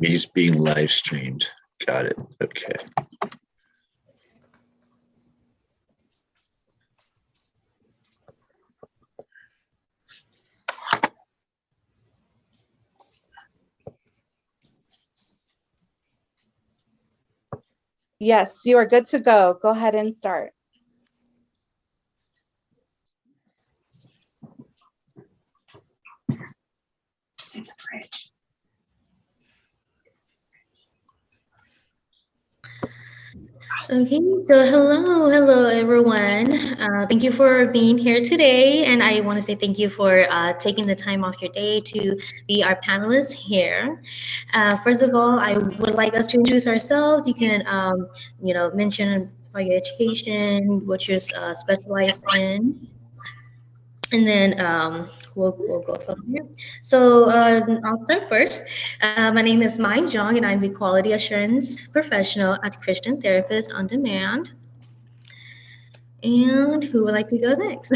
He's being live streamed. Got it. Okay. Yes, you are good to go. Go ahead and start. Okay, so hello everyone. Thank you for being here today, and I want to say thank you for taking the time off your day to be our panelists here. First of all, I would like us to introduce ourselves. You can, mention about your education, what you're specialized in, and then we'll go from here. So I'll start first. My name is Mai Jong, and I'm the Quality Assurance Professional at Christian Therapist on Demand. And who would like to go next?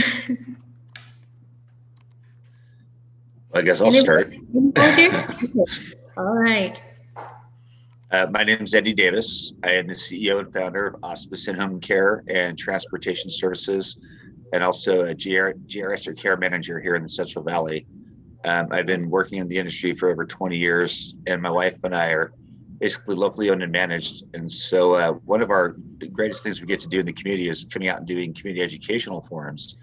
I guess I'll start. All right. My name is Eddie Davis. I am the CEO and founder of Hospice and Home Care and Transportation Services, and also a geriatric care manager here in the Central Valley. I've been working in the industry for over 20 years, and my wife and I are basically locally owned and managed. And so one of the greatest things we get to do in the community is coming out and doing community educational forums.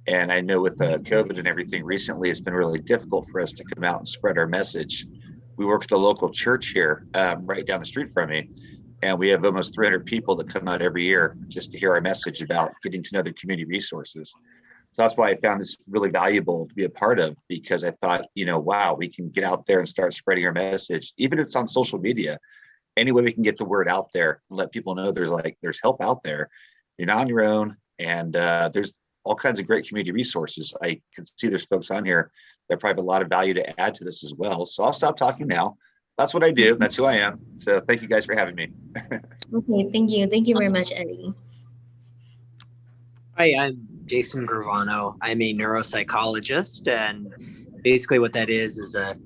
And I know with COVID and everything recently, it's been really difficult for us to come out and spread our message. We work with the local church here right down the street from me. And we have almost 300 people that come out every year just to hear our message about getting to know the community resources. So that's why I found this really valuable to be a part of, because I thought, wow, we can get out there and start spreading our message, even if it's on social media. Any way we can get the word out there and let people know there's help out there. You're not on your own, and there's all kinds of great community resources. I can see there's folks on here that probably have a lot of value to add to this as well. So I'll stop talking now. That's what I do. That's who I am. So thank you guys for having me. Okay, thank you. Thank you very much, Eddie. Hi, I'm Jason Gravano. I'm a neuropsychologist, and basically what that is a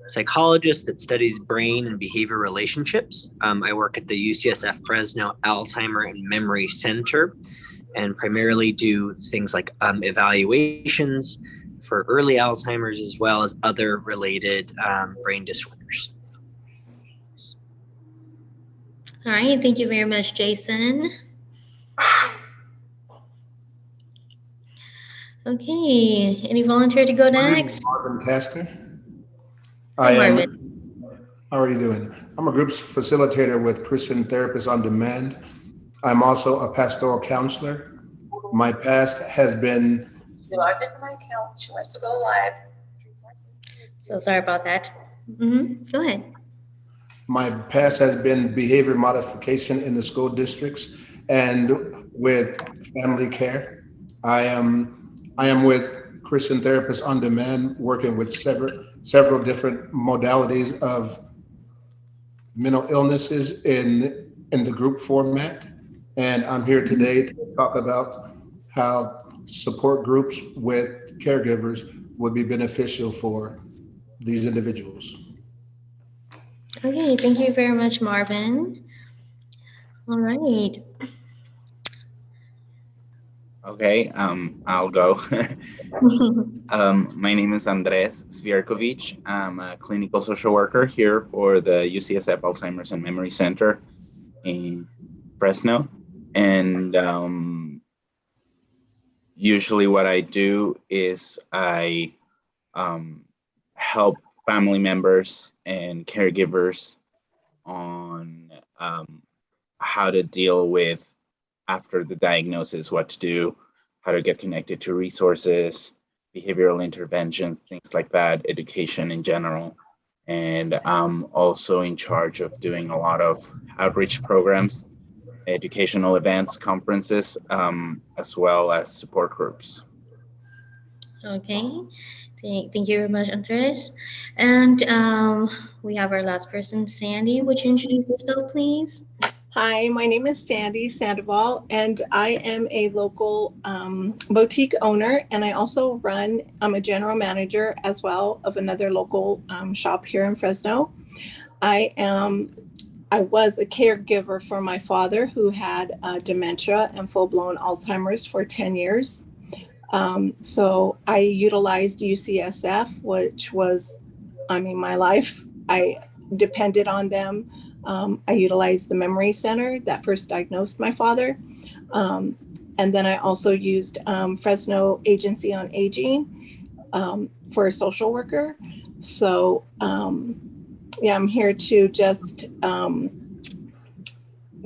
psychologist that studies brain and behavior relationships. I work at the UCSF Fresno Alzheimer and Memory Center, and primarily do things like evaluations for early Alzheimer's as well as other related brain disorders. All right, thank you very much, Jason. Okay, any volunteer to go next? Marvin Castor. Hi, Marvin. How are you doing? I'm a group facilitator with Christian Therapists on Demand. I'm also a pastoral counselor. My past has been... She logged into my account. She went to go live. So sorry about that. Go ahead. My past has been behavior modification in the school districts and with family care. I am with Christian Therapists on Demand, working with several different modalities of mental illnesses in the group format. And I'm here today to talk about how support groups with caregivers would be beneficial for these individuals. Okay, thank you very much, Marvin. All right. Okay, I'll go. My name is Andres Svierkovich. I'm a clinical social worker here for the UCSF Alzheimer's and Memory Center in Fresno. And usually what I do is I help family members and caregivers on how to deal with after the diagnosis, what to do, how to get connected to resources, behavioral interventions, things like that, education in general. And I'm also in charge of doing a lot of outreach programs, educational events, conferences, as well as support groups. Okay, thank you very much, Andres. And we have our last person, Sandy. Would you introduce yourself, please? Hi, my name is Sandy Sandoval, and I am a local boutique owner, and I also I'm a general manager as well of another local shop here in Fresno. I was a caregiver for my father who had dementia and full-blown Alzheimer's for 10 years. So I utilized UCSF, which was, my life. I depended on them. I utilized the memory center that first diagnosed my father. And then I also used Fresno Agency on Aging for a social worker. So yeah, I'm here to just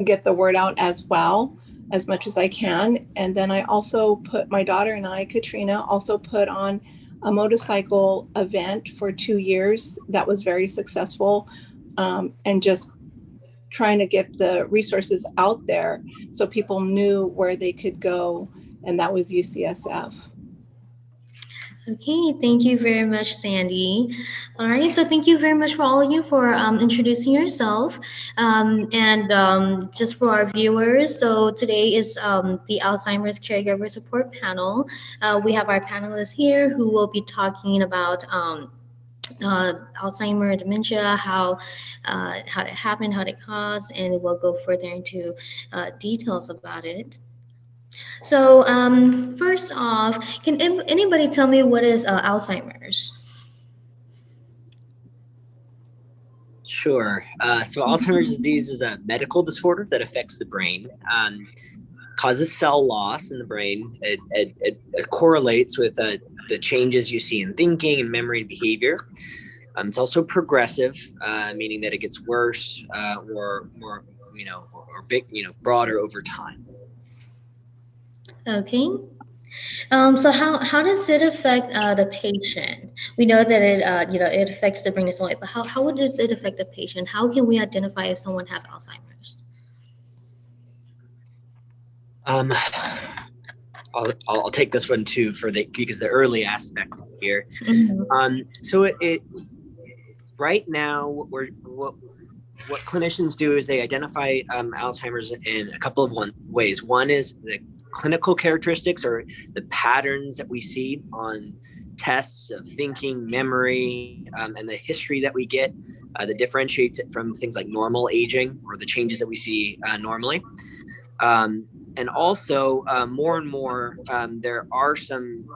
get the word out as well, as much as I can. And then I also put, my daughter and I, Katrina, also put on a motorcycle event for 2 years that was very successful, and just trying to get the resources out there so people knew where they could go, and that was UCSF. Okay, thank you very much, Sandy. All right, so thank you very much for all of you for introducing yourself. Just for our viewers, so today is the Alzheimer's Caregiver Support Panel. We have our panelists here who will be talking about Alzheimer, dementia, how it happened, how it caused, and we'll go further into details about it. So first off, can anybody tell me what is Alzheimer's? Sure. So Alzheimer's disease is a medical disorder that affects the brain, causes cell loss in the brain. It correlates with the changes you see in thinking and memory and behavior. It's also progressive, meaning that it gets worse or more, or big, broader over time. Okay. So how does it affect the patient? We know that it affects the brain in some way, but how does it affect the patient? How can we identify if someone has Alzheimer's? I'll take this one too because the early aspect here. Mm-hmm. So it right now what clinicians do is they identify Alzheimer's in a couple of ways. One is the clinical characteristics or the patterns that we see on tests of thinking, memory, and the history that we get that differentiates it from things like normal aging or the changes that we see normally. And also, more and more, there are some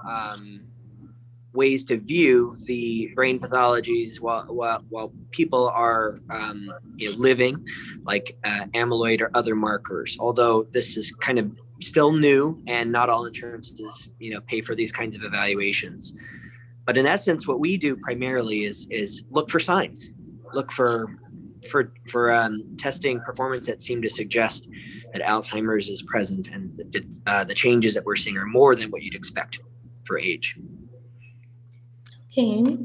ways to view the brain pathologies while people are living, like amyloid or other markers. Although this is kind of still new, and not all insurances pay for these kinds of evaluations. But in essence, what we do primarily is look for signs, look for testing performance that seem to suggest that Alzheimer's is present, and the changes that we're seeing are more than what you'd expect for age. Okay.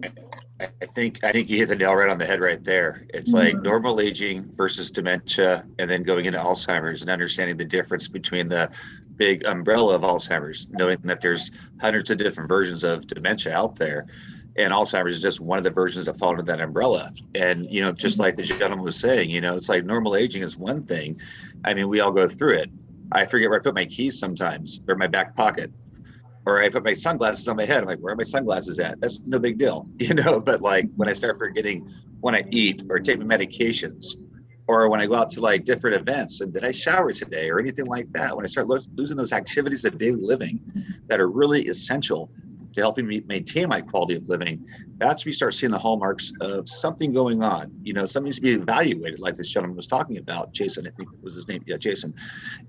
I think you hit the nail right on the head right there. It's like normal aging versus dementia, and then going into Alzheimer's and understanding the difference between the big umbrella of Alzheimer's, knowing that there's hundreds of different versions of dementia out there. And Alzheimer's is just one of the versions that fall under that umbrella. And, just like the gentleman was saying, it's like normal aging is one thing. I mean, we all go through it. I forget where I put my keys sometimes. They're in my back pocket. Or I put my sunglasses on my head. I'm like, where are my sunglasses at? That's no big deal, But like when I start forgetting when I eat or take my medications, or when I go out to like different events, and did I shower today or anything like that? When I start losing those activities of daily living that are really essential to helping me maintain my quality of living, that's when you start seeing the hallmarks of something going on. Something needs to be evaluated, like this gentleman was talking about. Jason, I think was his name. Yeah, Jason.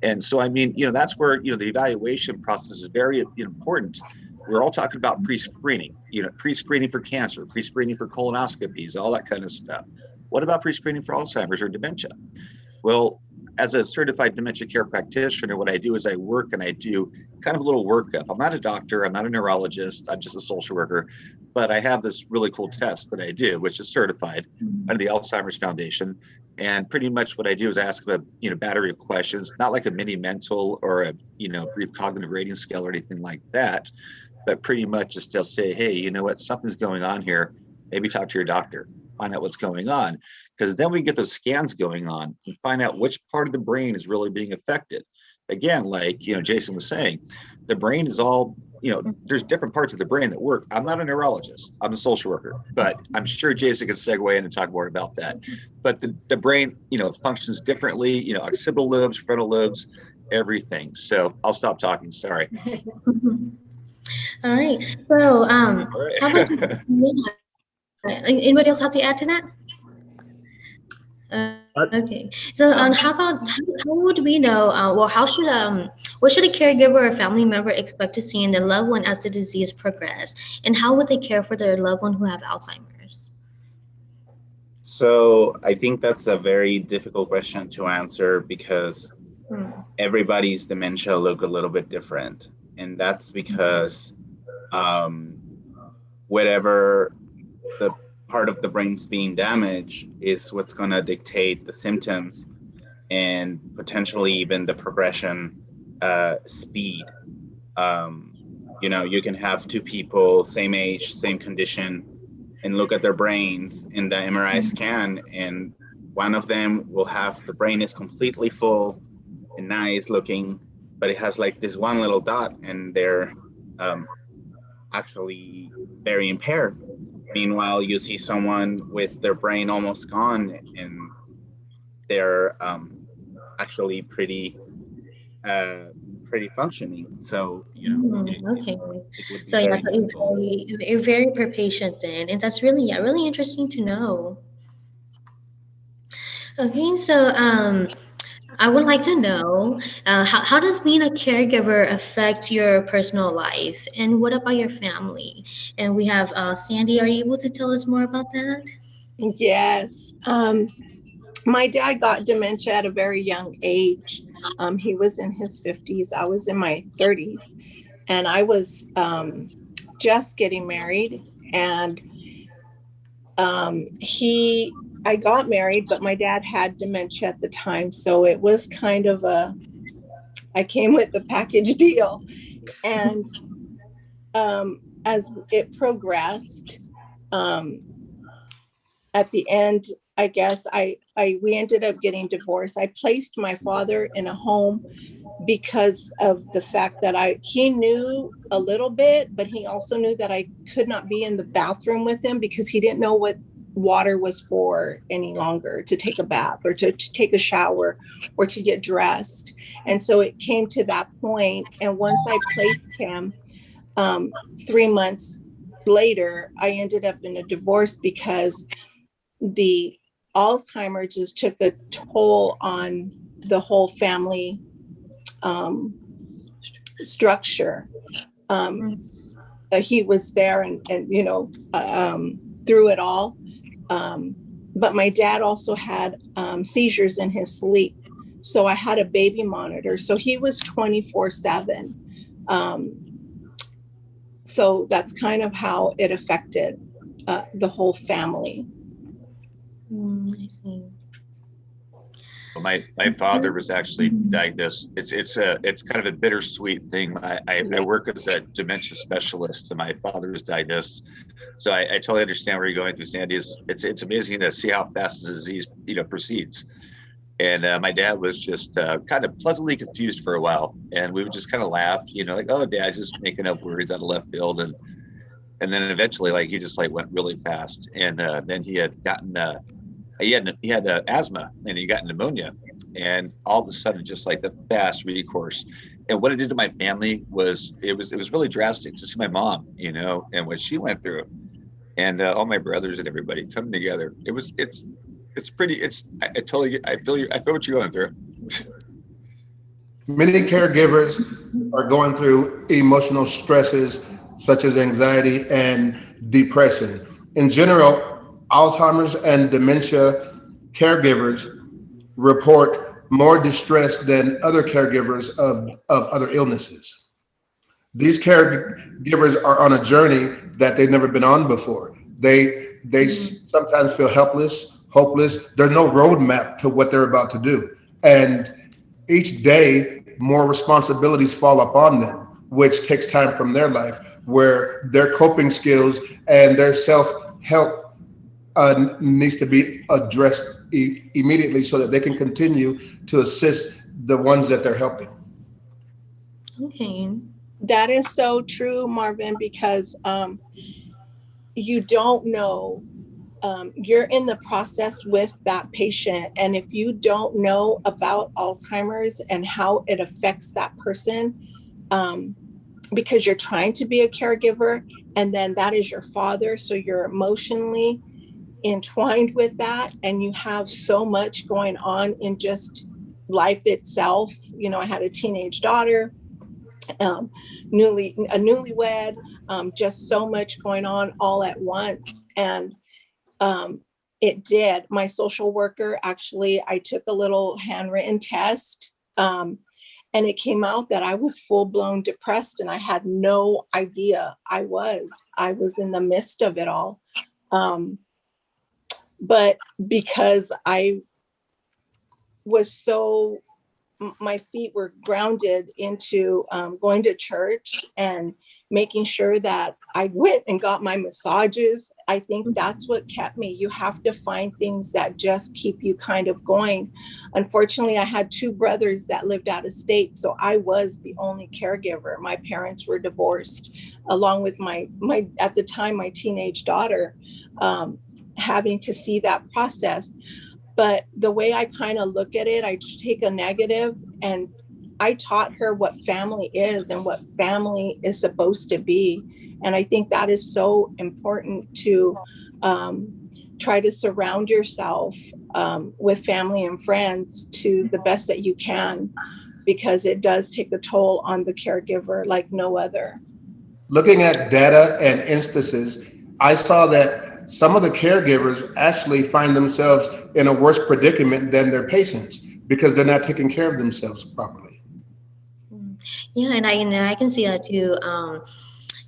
And so, I mean, that's where, the evaluation process is very important. We're all talking about pre-screening, pre-screening for cancer, pre-screening for colonoscopies, all that kind of stuff. What about pre-screening for Alzheimer's or dementia? Well, as a certified dementia care practitioner, what I do is I work and I do kind of a little workup. I'm not a doctor, I'm not a neurologist, I'm just a social worker, but I have this really cool test that I do, which is certified under the Alzheimer's Foundation. And pretty much what I do is ask them a battery of questions, not like a mini mental or a brief cognitive rating scale or anything like that, but pretty much just they'll say, hey, you know what, something's going on here. Maybe talk to your doctor, find out what's going on. Because then we get those scans going on and find out which part of the brain is really being affected. Again, like Jason was saying, the brain is all there's different parts of the brain that work. I'm not a neurologist. I'm a social worker, but I'm sure Jason can segue in and talk more about that. But the brain, functions differently, occipital lobes, frontal lobes, everything. So I'll stop talking. Sorry. All right. So, All right. how about anybody else have to add to that? Okay. So, how would we know? What should a caregiver or family member expect to see in their loved one as the disease progresses, and how would they care for their loved one who have Alzheimer's? So I think that's a very difficult question to answer because everybody's dementia look a little bit different, and that's because whatever the part of the brain's being damaged is what's going to dictate the symptoms and potentially even the progression speed. You can have two people, same age, same condition, and look at their brains in the MRI scan, and one of them will have the brain is completely full and nice looking, but it has like this one little dot, and they're actually very impaired. Meanwhile, you see someone with their brain almost gone, and they're actually pretty functioning. So Okay. it So yeah, so you're very per patient then, and that's really really interesting to know. Okay, so I would like to know how does being a caregiver affect your personal life, and what about your family? And we have Sandy. Are you able to tell us more about that? Yes. My dad got dementia at a very young age. He was in his 50s. I was in my 30s. And I was just getting married. And I got married, but my dad had dementia at the time. So it was kind of I came with the package deal. And as it progressed, at the end, I guess we ended up getting divorced. I placed my father in a home because of the fact that he knew a little bit, but he also knew that I could not be in the bathroom with him because he didn't know what water was for any longer, to take a bath or to take a shower or to get dressed. And so it came to that point. And once I placed him, 3 months later, I ended up in a divorce because the Alzheimer just took a toll on the whole family structure. He was there and through it all. But my dad also had seizures in his sleep. So I had a baby monitor. So he was 24/7. So that's kind of how it affected the whole family. I see. My father was actually diagnosed. It's kind of a bittersweet thing. I work as a dementia specialist, and my father was diagnosed. So I totally understand where you're going through, Sandy. It's amazing to see how fast the disease proceeds. And my dad was just kind of pleasantly confused for a while, and we would just kind of laugh, like, oh, Dad's just making up words out of left field, and then eventually, like, he just went really fast, and then he had gotten he had asthma, and he got pneumonia, and all of a sudden, just like the fast recourse. And what it did to my family was it was really drastic to see my mom, and what she went through, and all my brothers and everybody coming together. It's pretty. I totally. I feel what you're going through. Many caregivers are going through emotional stresses such as anxiety and depression. In general, Alzheimer's and dementia caregivers report more distress than other caregivers of other illnesses. These caregivers are on a journey that they've never been on before. They sometimes feel helpless, hopeless. There's no roadmap to what they're about to do. And each day, more responsibilities fall upon them, which takes time from their life, where their coping skills and their self-help needs to be addressed immediately so that they can continue to assist the ones that they're helping. Okay. That is so true, Marvin, because you don't know. You're in the process with that patient. And if you don't know about Alzheimer's and how it affects that person, because you're trying to be a caregiver, and then that is your father, so you're emotionally entwined with that, and you have so much going on in just life itself. You know, I had a teenage daughter, newlywed, just so much going on all at once. And it did. My social worker, actually, I took a little handwritten test, and it came out that I was full-blown depressed, and I had no idea I was in the midst of it all. But because I was so, my feet were grounded into going to church and making sure that I went and got my massages. I think that's what kept me. You have to find things that just keep you kind of going. Unfortunately, I had two brothers that lived out of state, so I was the only caregiver. My parents were divorced, along with my at the time, my teenage daughter, having to see that process. But the way I kind of look at it, I take a negative, and I taught her what family is and what family is supposed to be. And I think that is so important to try to surround yourself with family and friends to the best that you can, because it does take a toll on the caregiver like no other. Looking at data and instances, I saw that some of the caregivers actually find themselves in a worse predicament than their patients because they're not taking care of themselves properly. Yeah, and I can see that too.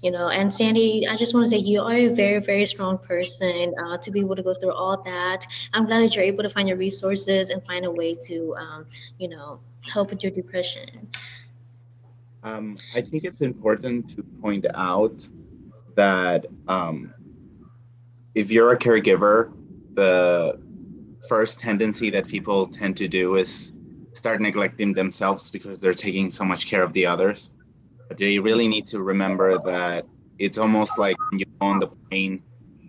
You know, and Sandy, I just want to say you are a very, very strong person to be able to go through all that. I'm glad that you're able to find your resources and find a way to, you know, help with your depression. I think it's important to point out that if you're a caregiver, the first tendency that people tend to do is start neglecting themselves because they're taking so much care of the others. But they really need to remember that it's almost like when you go on the plane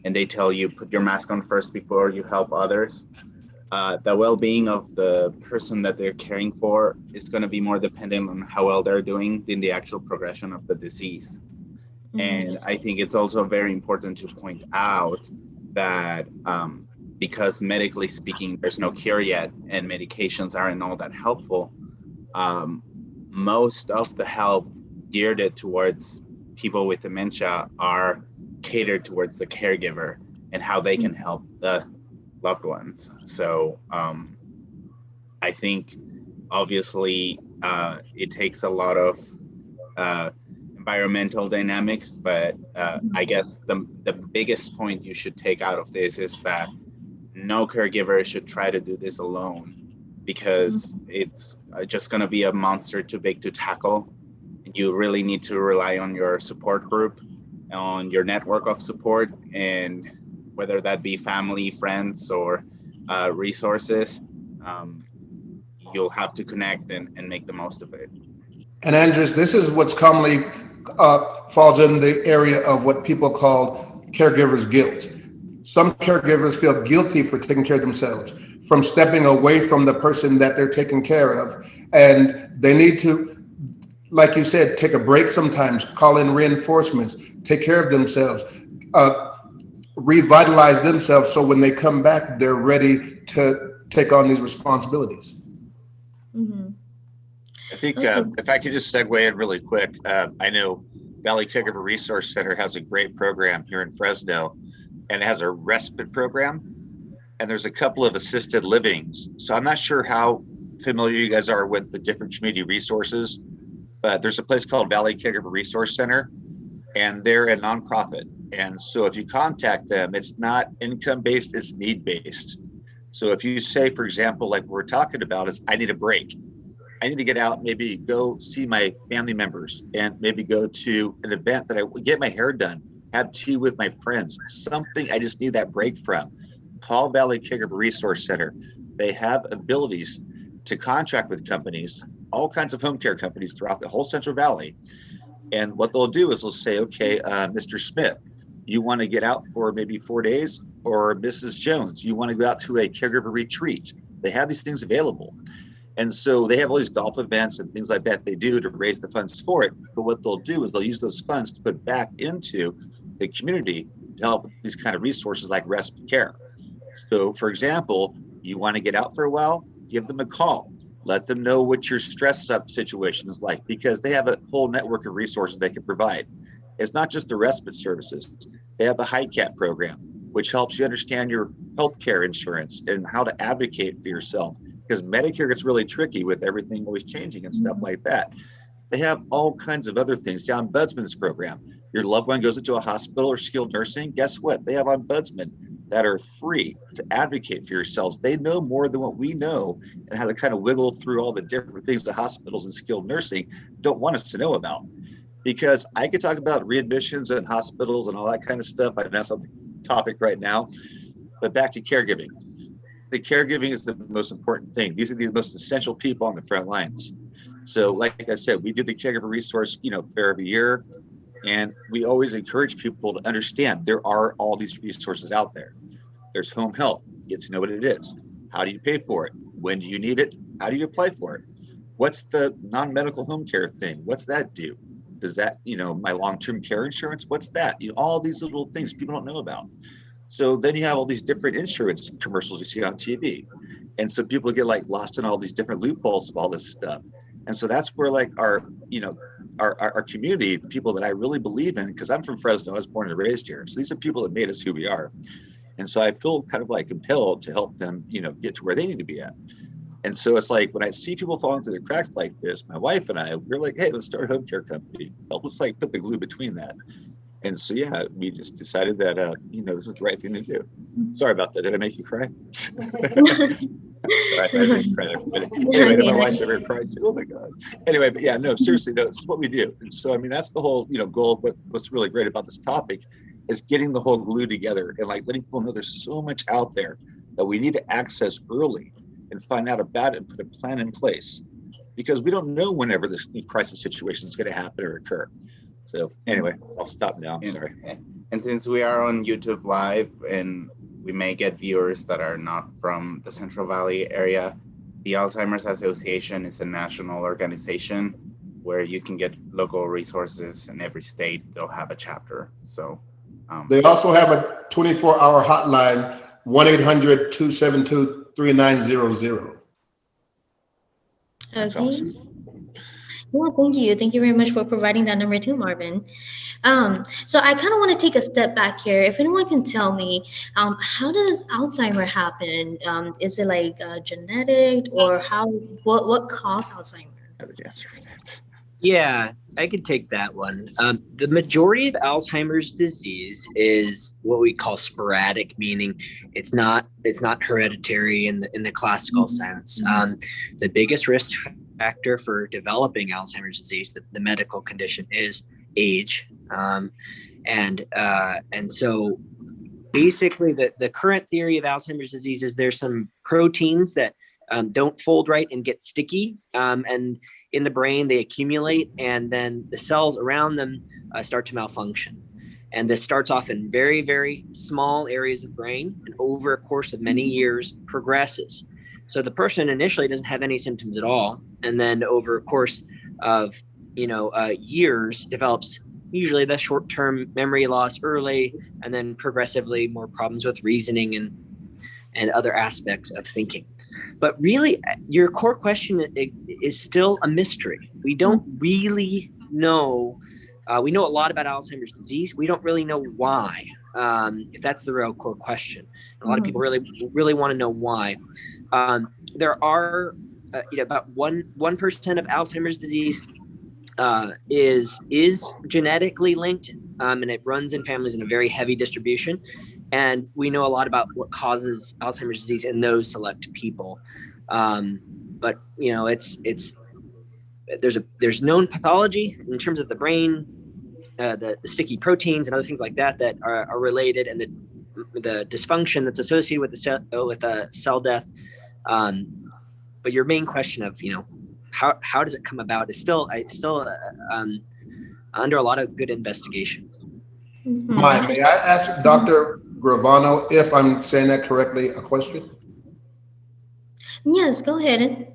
and they tell you put your mask on first before you help others. The well-being of the person that they're caring for is going to be more dependent on how well they're doing than the actual progression of the disease. And I think it's also very important to point out that because medically speaking, there's no cure yet and medications aren't all that helpful, most of the help geared it towards people with dementia are catered towards the caregiver and how they can help the loved ones. So I think obviously it takes a lot of environmental dynamics, but I guess the biggest point you should take out of this is that no caregiver should try to do this alone, because it's just going to be a monster too big to tackle. You really need to rely on your support group, on your network of support, and whether that be family, friends, or resources, you'll have to connect and make the most of it. And Andres, this is what's commonly falls in the area of what people call caregivers guilt. Some caregivers feel guilty for taking care of themselves, from stepping away from the person that they're taking care of. And they need to, like you said, take a break sometimes, call in reinforcements, take care of themselves, revitalize themselves so when they come back, they're ready to take on these responsibilities. I think if I could just segue in really quick, I know Valley Caregiver Resource Center has a great program here in Fresno, and it has a respite program, and there's a couple of assisted livings. So I'm not sure how familiar you guys are with the different community resources, but there's a place called Valley Caregiver Resource Center, and they're a nonprofit. And so if you contact them, it's not income-based, it's need-based. So if you say, for example, like we're talking about is I need a break. I need to get out, maybe go see my family members and maybe go to an event that I get my hair done, have tea with my friends, something I just need that break from. Call Valley Caregiver Resource Center. They have abilities to contract with companies, all kinds of home care companies throughout the whole Central Valley, And what they'll do is they'll say, okay, Mr. Smith, you want to get out for maybe 4 days, or Mrs. Jones, you want to go out to a caregiver retreat. They have these things available. And so they have all these golf events and things like that they do to raise the funds for it. But what they'll do is they'll use those funds to put back into the community to help with these kind of resources like respite care. So for example, you want to get out for a while, give them a call. Let them know what your stress up situation is like, because they have a whole network of resources they can provide. It's not just the respite services. They have the HICAP program, which helps you understand your healthcare insurance and how to advocate for yourself, because Medicare gets really tricky with everything always changing and stuff like that. They have all kinds of other things. The ombudsman's program. Your loved one goes into a hospital or skilled nursing, guess what? They have ombudsmen that are free to advocate for yourselves. They know more than what we know, and how to kind of wiggle through all the different things the hospitals and skilled nursing don't want us to know about. Because I could talk about readmissions and hospitals and all that kind of stuff. I know that's not the topic right now, but back to caregiving. The caregiving is the most important thing. These are the most essential people on the front lines. So like I said, we did the caregiver resource, fair every year. And we always encourage people to understand there are all these resources out there. There's home health, get to know what it is. How do you pay for it? When do you need it? How do you apply for it? What's the non-medical home care thing? What's that do? Does that, my long-term care insurance, what's that? All these little things people don't know about. So then you have all these different insurance commercials you see on TV. And so people get like lost in all these different loopholes of all this stuff. And so that's where like our community, the people that I really believe in, because I'm from Fresno, I was born and raised here. So these are people that made us who we are. And so I feel kind of like compelled to help them, get to where they need to be at. And so it's like when I see people falling through the cracks like this, my wife and I, we're like, hey, let's start a home care company. Help us like put the glue between that. And so, yeah, we just decided that, this is the right thing to do. Sorry about that. Did I make you cry? Sorry, I made you cry there for a minute. Anyway, my wife's ever cried too. Oh my God. Anyway, but yeah, no, seriously, no, it's what we do. And so, I mean, that's the whole, goal of what's really great about this topic is getting the whole glue together and like letting people know there's so much out there that we need to access early and find out about it and put a plan in place, because we don't know whenever this crisis situation is going to happen or occur. So anyway, I'll stop now. I'm sorry. And since we are on YouTube Live and we may get viewers that are not from the Central Valley area, the Alzheimer's Association is a national organization where you can get local resources in every state. They'll have a chapter. So they also have a 24-hour hotline, 1-800-272-3900. That's Okay. awesome. Well, thank you. Thank you very much for providing that number too, Marvin. So I kind of want to take a step back here. If anyone can tell me, how does Alzheimer happen? Is it like genetic, or what caused Alzheimer? I would answer for that. Yeah, I could take that one. The majority of Alzheimer's disease is what we call sporadic, meaning it's not hereditary in the classical sense. The biggest risk factor for developing Alzheimer's disease, the medical condition, is age, and so basically the current theory of Alzheimer's disease is there's some proteins that don't fold right and get sticky, and in the brain they accumulate, and then the cells around them start to malfunction. And this starts off in very, very small areas of brain, and over a course of many years progresses. So the person initially doesn't have any symptoms at all, and then over a course of years develops usually the short-term memory loss early, and then progressively more problems with reasoning and other aspects of thinking. But really, your core question is still a mystery. We don't really know. We know a lot about Alzheimer's disease. We don't really know why, if that's the real core question. A lot of people really want to know why. There are about 1% of Alzheimer's disease is genetically linked, and it runs in families in a very heavy distribution. And we know a lot about what causes Alzheimer's disease in those select people. But there's known pathology in terms of the brain, the sticky proteins and other things like that are related, and the dysfunction that's associated with the cell death. But your main question of how does it come about is still under a lot of good investigation. May I ask Dr. Gravano, if I'm saying that correctly, a question? Yes, go ahead.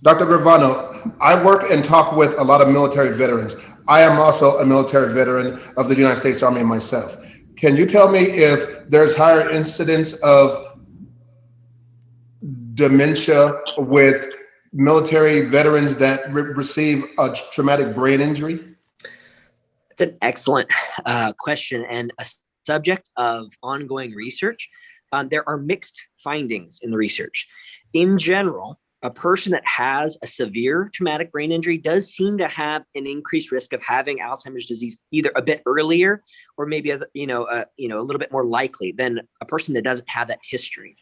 Dr. Gravano, I work and talk with a lot of military veterans. I am also a military veteran of the United States Army myself. Can you tell me if there's higher incidence of dementia with military veterans that receive a traumatic brain injury? It's an excellent question and a subject of ongoing research. There are mixed findings in the research. In general, a person that has a severe traumatic brain injury does seem to have an increased risk of having Alzheimer's disease either a bit earlier or maybe a little bit more likely than a person that doesn't have that history.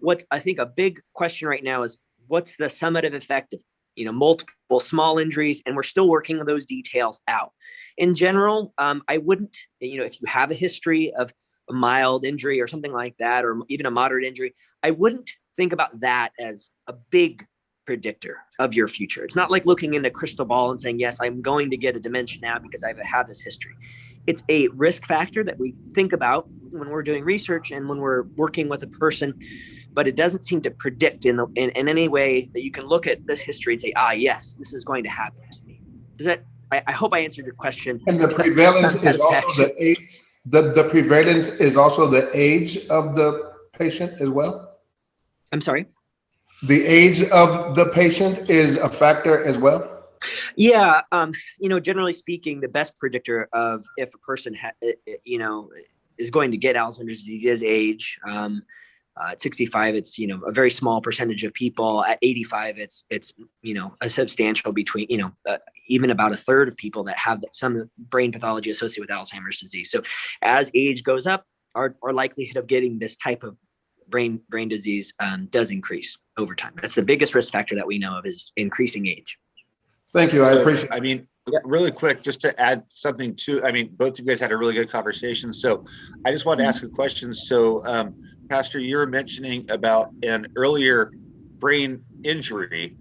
What's I think a big question right now is what's the summative effect of multiple small injuries, and we're still working those details out. In general, I wouldn't, if you have a history of a mild injury or something like that, or even a moderate injury, I wouldn't think about that as a big predictor of your future. It's not like looking in a crystal ball and saying, yes, I'm going to get a dementia now because I've had this history. It's a risk factor that we think about when we're doing research and when we're working with a person, but it doesn't seem to predict in any way that you can look at this history and say, yes, this is going to happen to me. Does that, I hope I answered your question. And the prevalence is also the age. The prevalence is also the age of the patient as well? I'm sorry? The age of the patient is a factor as well? Yeah, generally speaking, the best predictor of if a person is going to get Alzheimer's disease is age. At 65, it's a very small percentage of people. At 85, it's a substantial between even about a third of people that have some brain pathology associated with Alzheimer's disease. So as age goes up, our likelihood of getting this type of brain disease does increase over time. That's the biggest risk factor that we know of is increasing age. Thank you. I appreciate it. I mean, really quick, just to add something both of you guys had a really good conversation. So I just wanted to ask a question. So Pastor, you were mentioning about an earlier brain injury,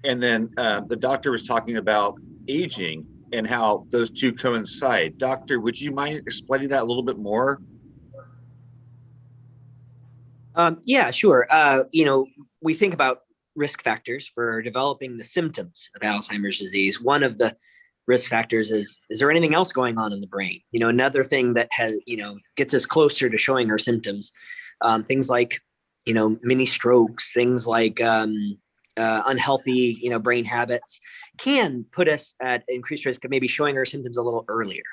and then the doctor was talking about aging and how those two coincide. Doctor, would you mind explaining that a little bit more? Yeah, sure. We think about risk factors for developing the symptoms of Alzheimer's disease. One of the risk factors is there anything else going on in the brain? Another thing that has, gets us closer to showing our symptoms, things like, mini strokes, things like unhealthy, brain habits can put us at increased risk of maybe showing our symptoms a little earlier.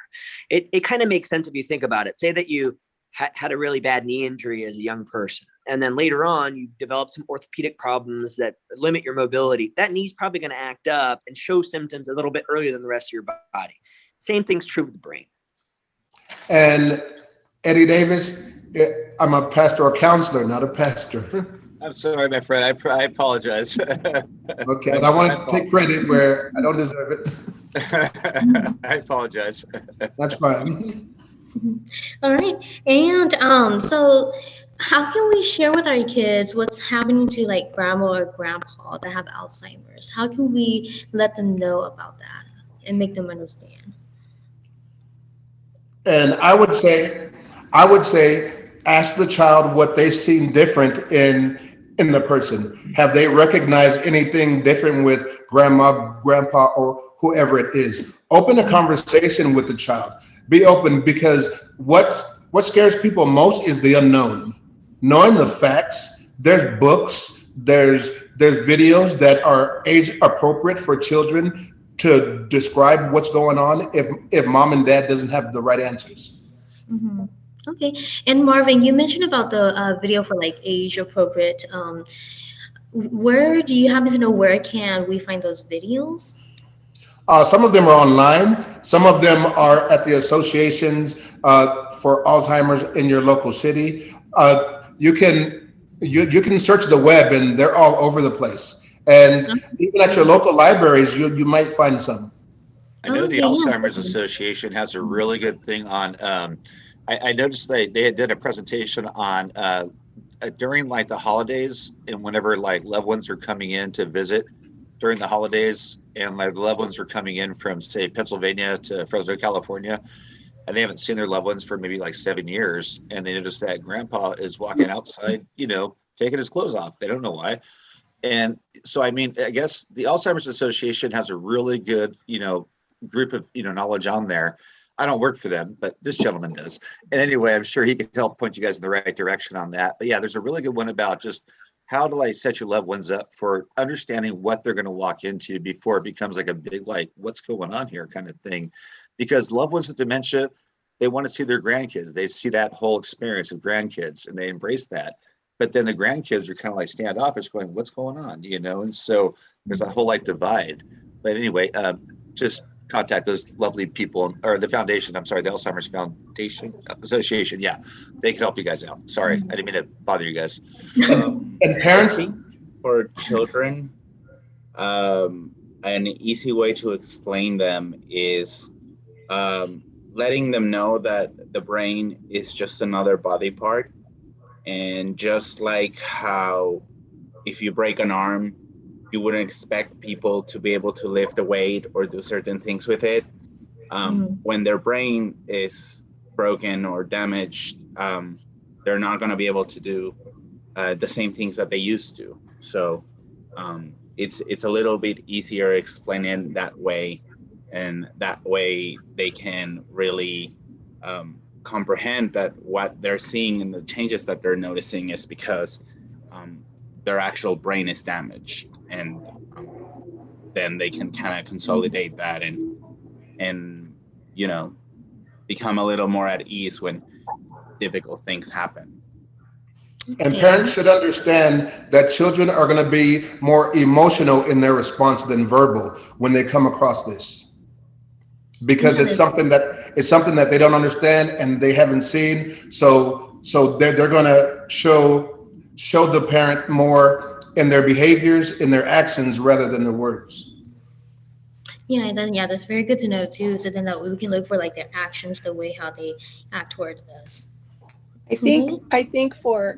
It kind of makes sense if you think about it. Say that you had a really bad knee injury as a young person, and then later on you develop some orthopedic problems that limit your mobility. That knee's probably going to act up and show symptoms a little bit earlier than the rest of your body. Same thing's true with the brain. And Eddie Davis, I'm a pastoral counselor, not a pastor. I'm sorry, my friend. I apologize. Okay, and I want to take credit where I don't deserve it. I apologize. That's fine. All right. And so how can we share with our kids what's happening to like grandma or grandpa that have Alzheimer's? How can we let them know about that and make them understand? And I would say, ask the child what they've seen different in the person. Have they recognized anything different with grandma, grandpa, or whoever it is? Open a conversation with the child. Be open, because what scares people most is the unknown. Knowing the facts, there's books, there's videos that are age appropriate for children to describe what's going on if mom and dad doesn't have the right answers. Mm-hmm. Okay. And Marvin, you mentioned about the video for like age appropriate. Where do you happen to know where can we find those videos? Some of them are online. Some of them are at the associations for Alzheimer's in your local city. You can search the web, and they're all over the place. And even at your local libraries, you might find some. I know the Alzheimer's Association has a really good thing on. I noticed they did a presentation on during like the holidays and whenever like loved ones are coming in to visit during the holidays and my loved ones are coming in from, say, Pennsylvania to Fresno, California, and they haven't seen their loved ones for maybe like 7 years. And they notice that grandpa is walking outside, taking his clothes off. They don't know why. And so, I mean, I guess the Alzheimer's Association has a really good, group of, knowledge on there. I don't work for them, but this gentleman does. And anyway, I'm sure he could help point you guys in the right direction on that. But yeah, there's a really good one about just how do I set your loved ones up for understanding what they're going to walk into before it becomes like a big, like, what's going on here kind of thing. Because loved ones with dementia, they want to see their grandkids. They see that whole experience of grandkids and they embrace that. But then the grandkids are kind of like standoffish going, what's going on? And so there's a whole like divide. But anyway, just contact those lovely people or the foundation. I'm sorry, the Alzheimer's Foundation Association. Yeah, they can help you guys out. Sorry, I didn't mean to bother you guys. And parents, for children, an easy way to explain them is letting them know that the brain is just another body part. And just like how if you break an arm, you wouldn't expect people to be able to lift a weight or do certain things with it. When their brain is broken or damaged, they're not going to be able to do the same things that they used to. So it's a little bit easier explaining that way, and that way they can really comprehend that what they're seeing and the changes that they're noticing is because their actual brain is damaged, and then they can kind of consolidate that and become a little more at ease when difficult things happen. and parents should understand that children are going to be more emotional in their response than verbal when they come across this. Because it's something that they don't understand and they haven't seen. So they're going to show the parent more in their behaviors, in their actions, rather than their words. That's very good to know too. So then that we can look for like their actions, the way how they act toward us. I think for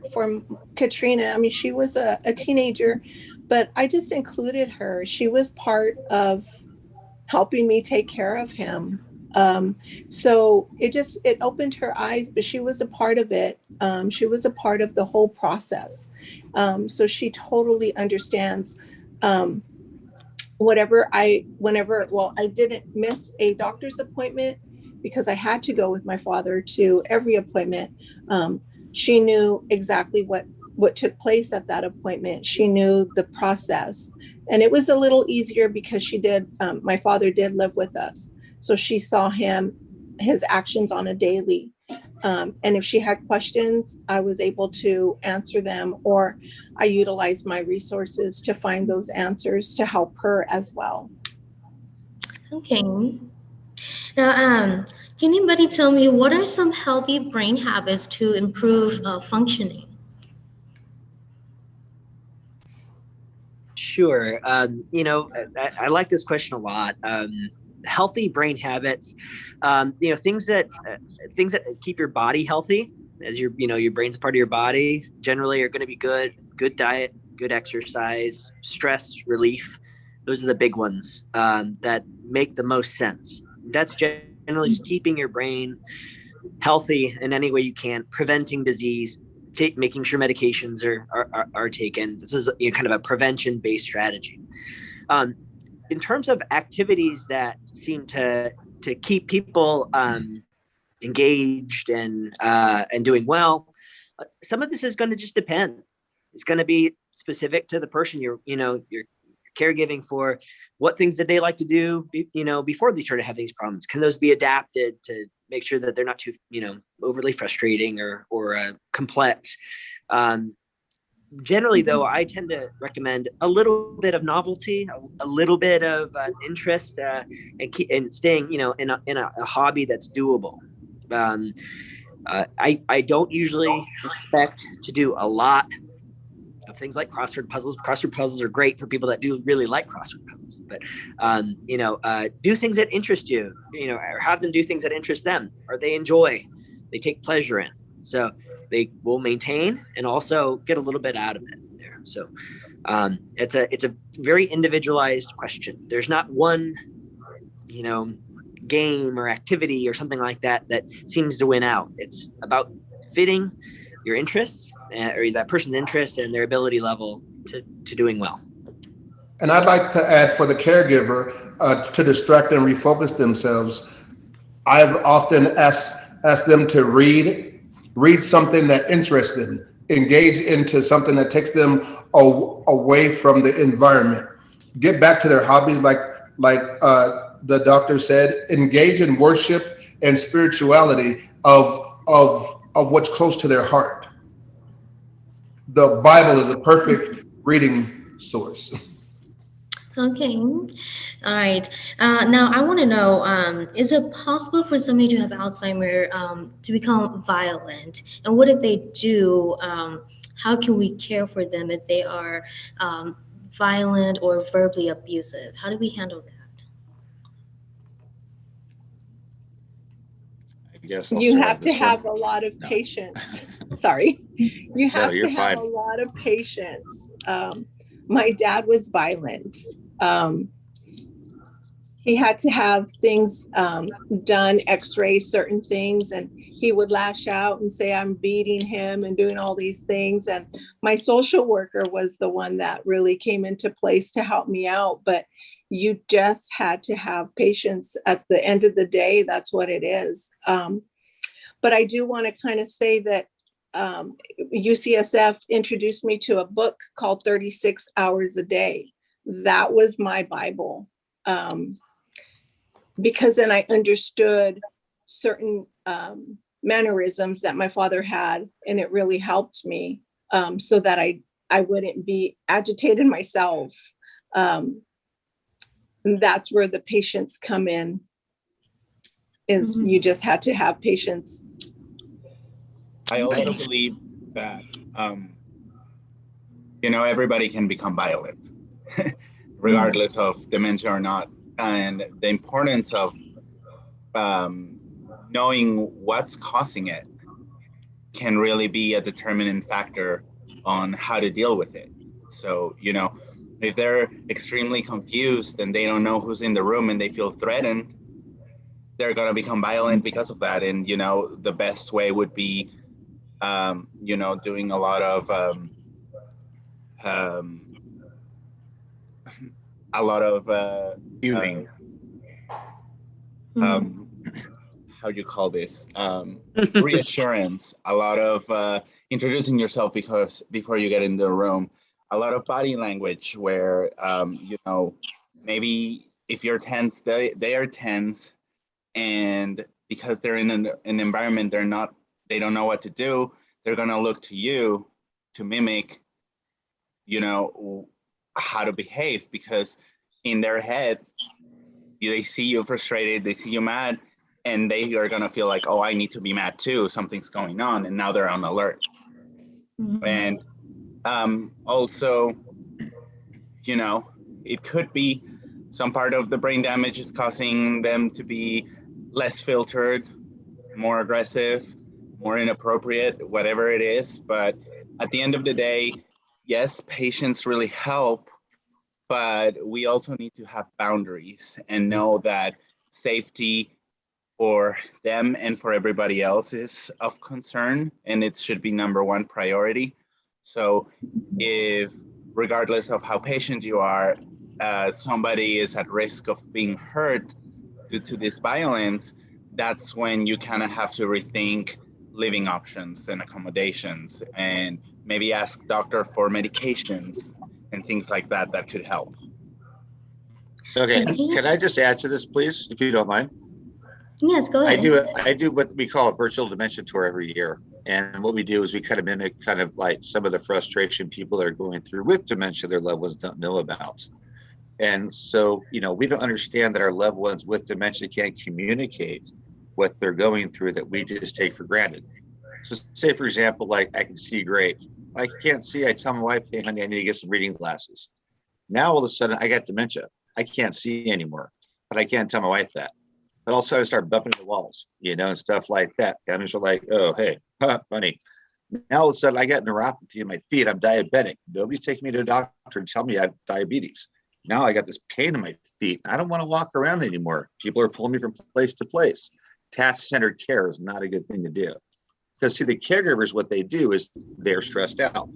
Katrina, I mean, she was a teenager, but I just included her. She was part of helping me take care of him. So it opened her eyes, but she was a part of it. She was a part of the whole process. So she totally understands I didn't miss a doctor's appointment because I had to go with my father to every appointment. She knew exactly what took place at that appointment. She knew the process, and it was a little easier because my father did live with us. So she saw his actions on a daily. And if she had questions, I was able to answer them, or I utilized my resources to find those answers to help her as well. Okay. Now, can anybody tell me what are some healthy brain habits to improve functioning? Sure. I like this question a lot. Healthy brain habits, things that keep your body healthy, as your brain's a part of your body, generally are going to be good diet, good exercise, stress relief. Those are the big ones that make the most sense. That's generally just keeping your brain healthy in any way you can, preventing disease, making sure medications are taken. This is kind of a prevention-based strategy. In terms of activities that seem to keep people engaged and doing well, some of this is going to just depend. It's going to be specific to the person you're caregiving for. What things did they like to do, before they started having these problems? Can those be adapted to make sure that they're not too, overly frustrating or complex? Generally, though, I tend to recommend a little bit of novelty, a little bit of interest, and staying, in a hobby that's doable. I don't usually expect to do a lot of things like crossword puzzles. Crossword puzzles are great for people that do really like crossword puzzles, but do things that interest you, or have them do things that interest them, or they enjoy, they take pleasure in. So they will maintain and also get a little bit out of it there. So It's a very individualized question. There's not one, game or activity or something like that that seems to win out. It's about fitting your interests or that person's interests and their ability level to doing well. And I'd like to add for the caregiver to distract and refocus themselves. I've often asked them to read something that interests them, engage into something that takes them away from the environment, get back to their hobbies, like the doctor said, engage in worship and spirituality of what's close to their heart. The Bible is a perfect reading source. Okay. All right. Now I want to know, is it possible for somebody to have Alzheimer to become violent? And what if they do, how can we care for them if they are violent or verbally abusive? How do we handle that? I guess You have to have a lot of patience. Sorry. You have to have a lot of patience. My dad was violent. He had to have things done, x-rays, certain things, and he would lash out and say, I'm beating him and doing all these things. And my social worker was the one that really came into place to help me out. But you just had to have patience. At the end of the day, that's what it is. But I do want to kind of say that UCSF introduced me to a book called 36 Hours a Day. That was my Bible. Because then I understood certain mannerisms that my father had, and it really helped me so that I wouldn't be agitated myself. That's where the patience come in, is you just had to have patience. I also believe that, everybody can become violent, regardless of dementia or not. And the importance of knowing what's causing it can really be a determining factor on how to deal with it. So, if they're extremely confused and they don't know who's in the room and they feel threatened, they're going to become violent because of that. And, the best way would be, doing a lot of healing. How do you call this? Reassurance. A lot of introducing yourself before you get in the room. A lot of body language where maybe if you're tense, they are tense, and because they're in an environment they don't know what to do, they're gonna look to you to mimic, how to behave, because in their head, they see you frustrated, they see you mad, and they are gonna feel like, oh, I need to be mad too, something's going on, and now they're on alert. And also, it could be some part of the brain damage is causing them to be less filtered, more aggressive, more inappropriate, whatever it is. But at the end of the day, yes, patience really help, but we also need to have boundaries and know that safety for them and for everybody else is of concern, and it should be number one priority. So if, regardless of how patient you are, somebody is at risk of being hurt due to this violence, that's when you kind of have to rethink living options and accommodations, and maybe ask doctor for medications and things like that that could help. Okay, can I just add to this, please, if you don't mind? Yes, go ahead. I do what we call a virtual dementia tour every year. And what we do is we kind of mimic kind of like some of the frustration people are going through with dementia their loved ones don't know about. And so, we don't understand that our loved ones with dementia can't communicate what they're going through that we just take for granted. So say, for example, like I can see great. I can't see, I tell my wife, hey, honey, I need to get some reading glasses. Now, all of a sudden, I got dementia. I can't see anymore, but I can't tell my wife that. But also I start bumping into walls, and stuff like that. Families are like, oh, hey, funny. Now all of a sudden I got neuropathy in my feet. I'm diabetic. Nobody's taking me to a doctor and tell me I have diabetes. Now I got this pain in my feet. I don't want to walk around anymore. People are pulling me from place to place. Task-centered care is not a good thing to do. Because see, the caregivers, what they do is they're stressed out.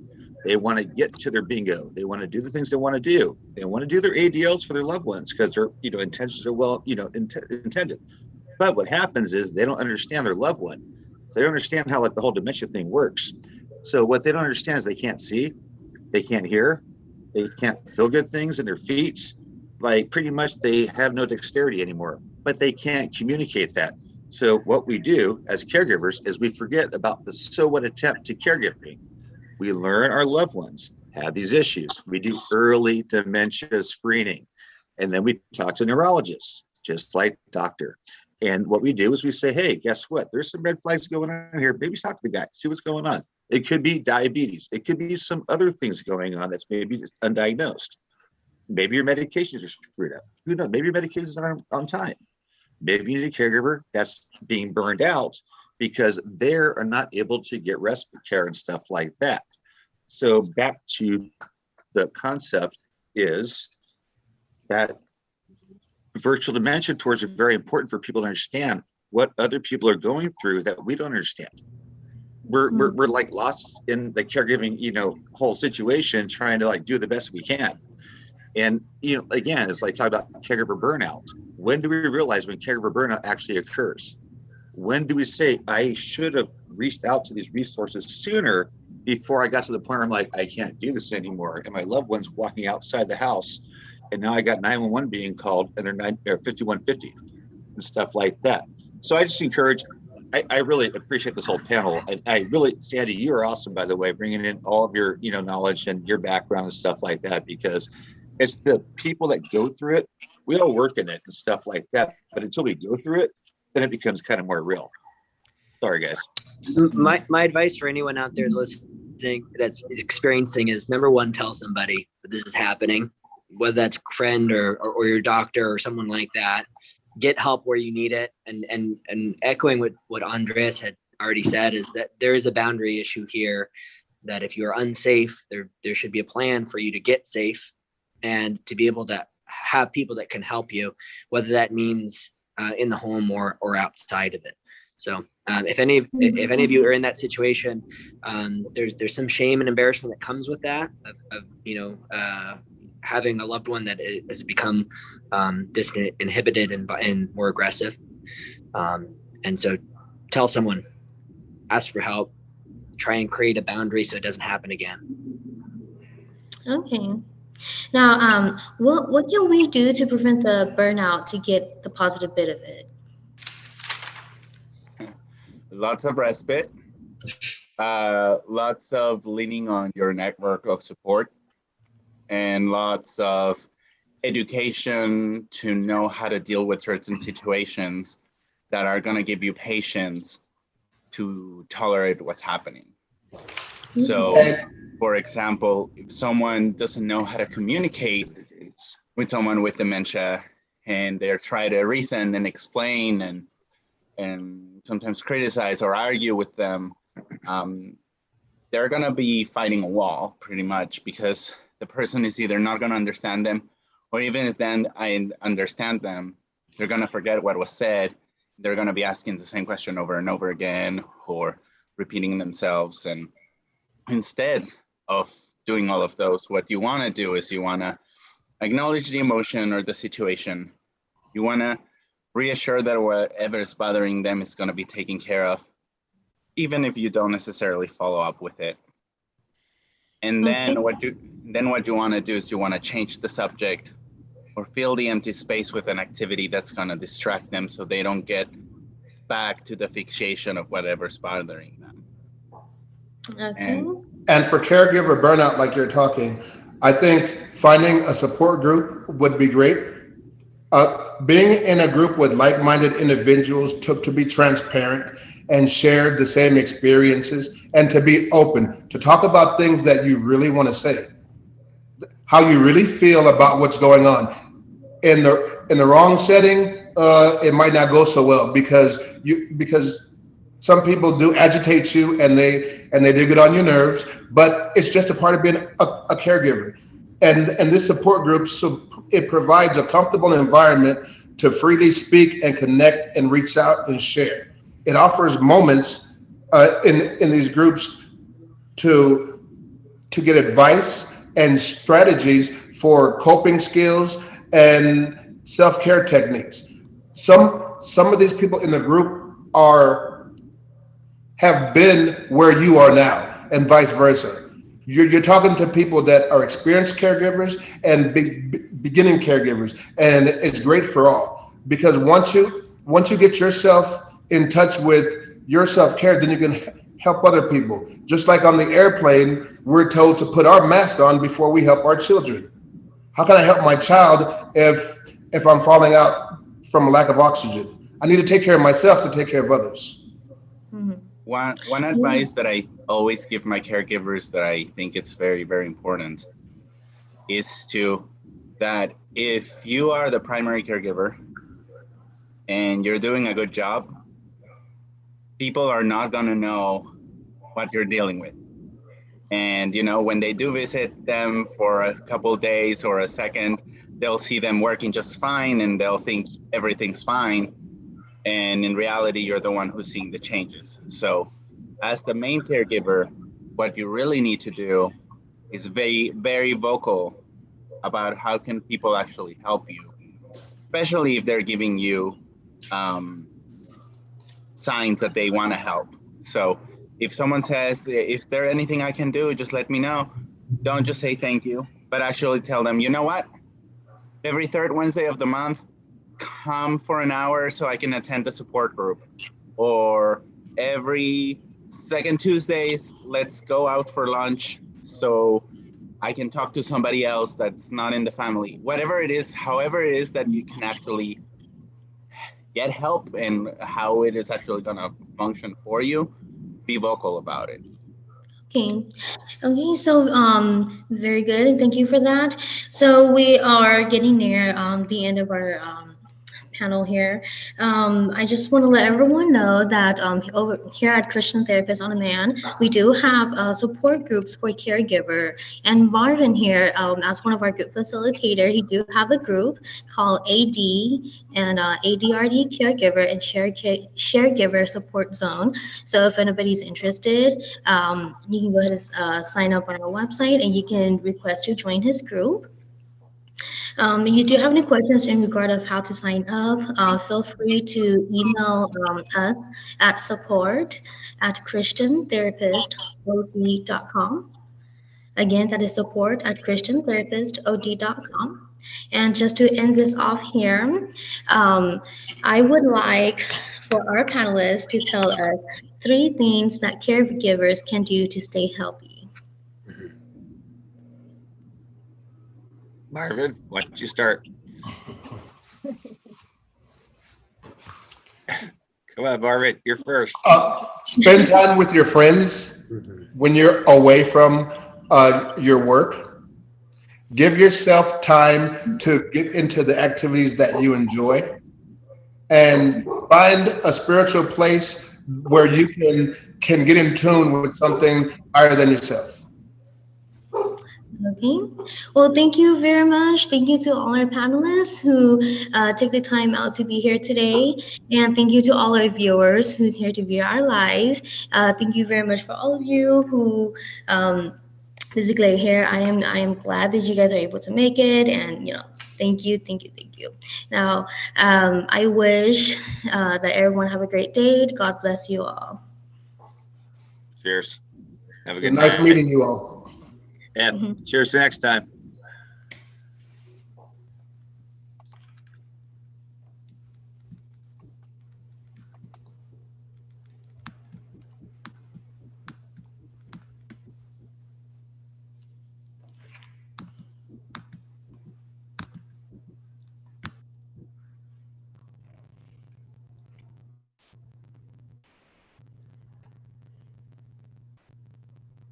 They want to get to their bingo. They want to do the things they want to do. They want to do their ADLs for their loved ones because their intentions are well intended. But what happens is they don't understand their loved one. So they don't understand how like the whole dementia thing works. So what they don't understand is they can't see, they can't hear, they can't feel good things in their feet. Like pretty much they have no dexterity anymore, but they can't communicate that. So what we do as caregivers is we forget about the so what attempt to caregiving. We learn our loved ones have these issues. We do early dementia screening, and then we talk to neurologists, just like doctor. And what we do is we say, hey, guess what? There's some red flags going on here. Maybe talk to the guy, see what's going on. It could be diabetes. It could be some other things going on that's maybe undiagnosed. Maybe your medications are screwed up. Who knows? Maybe your medications aren't on time. Maybe you need a caregiver that's being burned out because they are not able to get respite care and stuff like that. So back to the concept is that virtual dementia tours are very important for people to understand what other people are going through that we don't understand. We're like lost in the caregiving, whole situation, trying to like do the best we can. And, again, it's like talking about caregiver burnout. When do we realize when caregiver burnout actually occurs? When do we say, I should have reached out to these resources sooner before I got to the point where I'm like, I can't do this anymore. And my loved one's walking outside the house. And now I got 911 being called and they're 5150 and stuff like that. So I just encourage, I really appreciate this whole panel. I really, Sandy, you are awesome, by the way, bringing in all of your, knowledge and your background and stuff like that, because it's the people that go through it. We all work in it and stuff like that. But until we go through it, then it becomes kind of more real. Sorry, guys. My advice for anyone out there listening that's experiencing is, number one, tell somebody that this is happening, whether that's a friend or your doctor or someone like that. Get help where you need it. And echoing what Andreas had already said is that there is a boundary issue here, that if you're unsafe, there should be a plan for you to get safe and to be able to have people that can help you, whether that means in the home or outside of it. So if any of you are in that situation, there's some shame and embarrassment that comes with that of having a loved one that has become disinhibited and more aggressive. And so tell someone, ask for help, try and create a boundary so it doesn't happen again. Okay. Now, what can we do to prevent the burnout to get the positive bit of it? Lots of respite, lots of leaning on your network of support, and lots of education to know how to deal with certain situations that are going to give you patience to tolerate what's happening. So, for example, if someone doesn't know how to communicate with someone with dementia and they're trying to reason and explain and sometimes criticize or argue with them, they're going to be fighting a wall pretty much, because the person is either not going to understand them, or even if then I understand them, they're going to forget what was said. They're going to be asking the same question over and over again, or repeating themselves. And instead of doing all of those, what you want to do is you want to acknowledge the emotion or the situation. You want to reassure that whatever is bothering them is going to be taken care of, even if you don't necessarily follow up with it. And then what you want to do is you want to change the subject or fill the empty space with an activity that's going to distract them so they don't get back to the fixation of whatever's bothering them. Okay. And for caregiver burnout, like you're talking, I think finding a support group would be great. Being in a group with like-minded individuals to be transparent and share the same experiences, and to be open to talk about things that you really want to say, how you really feel about what's going on. In the wrong setting, it might not go so well because Some people do agitate you and they do get on your nerves, but it's just a part of being a caregiver. And this support group, so it provides a comfortable environment to freely speak and connect and reach out and share. It offers moments in these groups to get advice and strategies for coping skills and self-care techniques. Some of these people in the group have been where you are now, and vice versa. You're talking to people that are experienced caregivers and beginning caregivers, and it's great for all, because once you get yourself in touch with your self-care, then you can help other people. Just like on the airplane, we're told to put our mask on before we help our children. How can I help my child if I'm falling out from a lack of oxygen? I need to take care of myself to take care of others. Mhm. One advice that I always give my caregivers that I think it's very, very important is that if you are the primary caregiver and you're doing a good job, people are not going to know what you're dealing with. And, when they do visit them for a couple of days or a second, they'll see them working just fine and they'll think everything's fine. And in reality, you're the one who's seeing the changes. So as the main caregiver, what you really need to do is very, very vocal about how can people actually help you, especially if they're giving you signs that they want to help. So if someone says, is there anything I can do, just let me know. Don't just say thank you, but actually tell them, you know what? Every third Wednesday of the month, come for an hour so I can attend the support group. Or every second Tuesdays, let's go out for lunch so I can talk to somebody else that's not in the family. Whatever it is, however it is that you can actually get help and how it is actually going to function for you, be vocal about it. Okay, so very good. Thank you for that. So we are getting near the end of our panel here. I just want to let everyone know that over here at Christian Therapists on Demand, we do have support groups for caregiver. And Marvin here, as one of our group facilitator, he do have a group called AD and ADRD Caregiver and Caregiver Support Zone. So if anybody's interested, you can go ahead and sign up on our website and you can request to join his group. If you do have any questions in regard of how to sign up, feel free to email us at support@christiantherapistod.com. Again, that is support@christiantherapistod.com. And just to end this off here, I would like for our panelists to tell us 3 things that caregivers can do to stay healthy. Marvin, why don't you start? Come on, Marvin, you're first. Spend time with your friends when you're away from your work. Give yourself time to get into the activities that you enjoy, and find a spiritual place where you can get in tune with something higher than yourself. Okay, well, thank you very much. Thank you to all our panelists who take the time out to be here today. And thank you to all our viewers who's here to view our live. Thank you very much for all of you who physically here. I am glad that you guys are able to make it, and thank you. Now, I wish that everyone have a great day. God bless you all. Cheers. Have a good night. night. Nice meeting you all. Yeah. Cheers to next time.